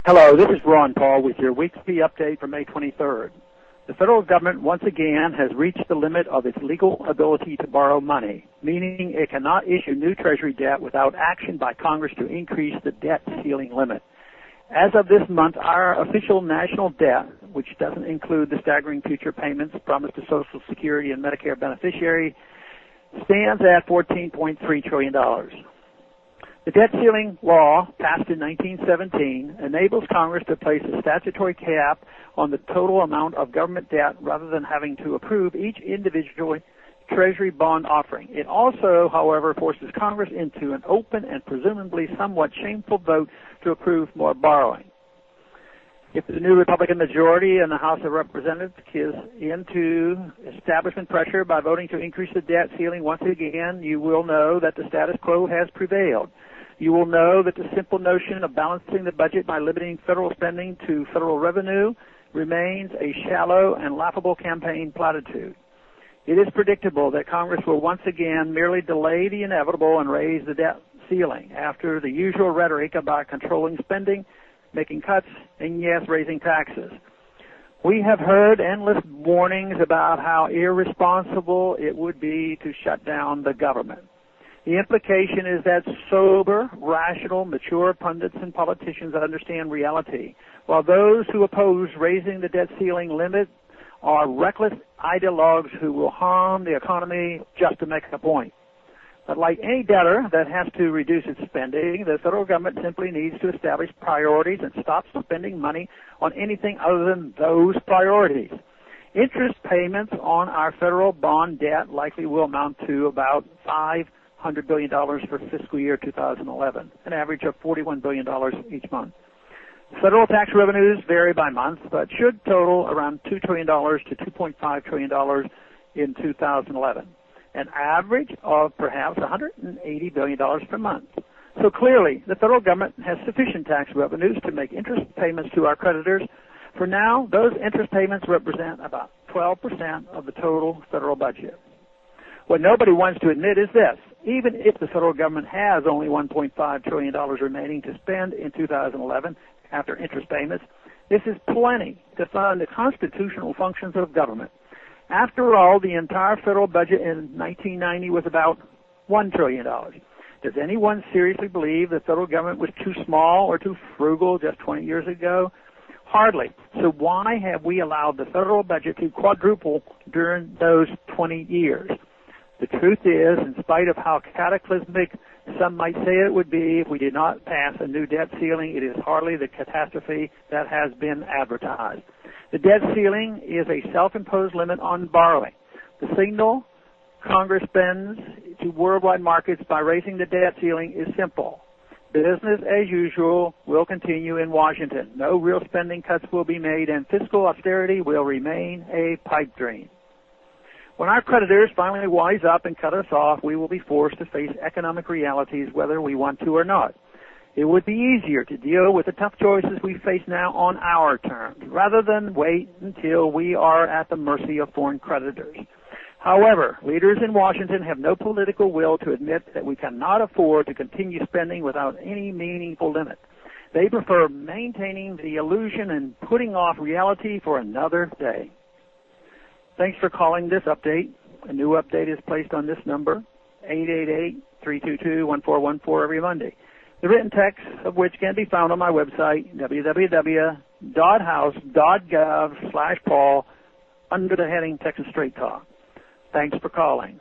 Hello, this is Ron Paul with your weekly update for May 23rd. The federal government once again has reached the limit of its legal ability to borrow money, meaning it cannot issue new Treasury debt without action by Congress to increase the debt ceiling limit. As of this month, our official national debt, which doesn't include the staggering future payments promised to Social Security and Medicare beneficiaries, stands at $14.3 trillion. The debt ceiling law, passed in 1917, enables Congress to place a statutory cap on the total amount of government debt rather than having to approve each individual Treasury bond offering. It also, however, forces Congress into an open and presumably somewhat shameful vote to approve more borrowing. If the new Republican majority in the House of Representatives gives into establishment pressure by voting to increase the debt ceiling once again, you will know that the status quo has prevailed. You will know that the simple notion of balancing the budget by limiting federal spending to federal revenue remains a shallow and laughable campaign platitude. It is predictable that Congress will once again merely delay the inevitable and raise the debt ceiling after the usual rhetoric about controlling spending, making cuts, and yes, raising taxes. We have heard endless warnings about how irresponsible it would be to shut down the government. The implication is that sober, rational, mature pundits and politicians understand reality, while those who oppose raising the debt ceiling limit are reckless ideologues who will harm the economy just to make a point. But like any debtor that has to reduce its spending, the federal government simply needs to establish priorities and stop spending money on anything other than those priorities. Interest payments on our federal bond debt likely will amount to about $500 billion for fiscal year 2011, an average of $41 billion each month. Federal tax revenues vary by month, but should total around $2 trillion to $2.5 trillion in 2011, an average of perhaps $180 billion per month. So clearly, the federal government has sufficient tax revenues to make interest payments to our creditors. For now, those interest payments represent about 12% of the total federal budget. What nobody wants to admit is this: even if the federal government has only $1.5 trillion remaining to spend in 2011 after interest payments, this is plenty to fund the constitutional functions of government. After all, the entire federal budget in 1990 was about $1 trillion. Does anyone seriously believe the federal government was too small or too frugal just 20 years ago? Hardly. So why have we allowed the federal budget to quadruple during those 20 years? The truth is, in spite of how cataclysmic some might say it would be if we did not pass a new debt ceiling, it is hardly the catastrophe that has been advertised. The debt ceiling is a self-imposed limit on borrowing. The signal Congress sends to worldwide markets by raising the debt ceiling is simple. Business as usual will continue in Washington. No real spending cuts will be made, and fiscal austerity will remain a pipe dream. When our creditors finally wise up and cut us off, we will be forced to face economic realities whether we want to or not. It would be easier to deal with the tough choices we face now on our terms, rather than wait until we are at the mercy of foreign creditors. However, leaders in Washington have no political will to admit that we cannot afford to continue spending without any meaningful limit. They prefer maintaining the illusion and putting off reality for another day. Thanks for calling this update. A new update is placed on this number, 888-322-1414, every Monday. The written text of which can be found on my website, www.house.gov/Paul, under the heading Texas Straight Talk. Thanks for calling.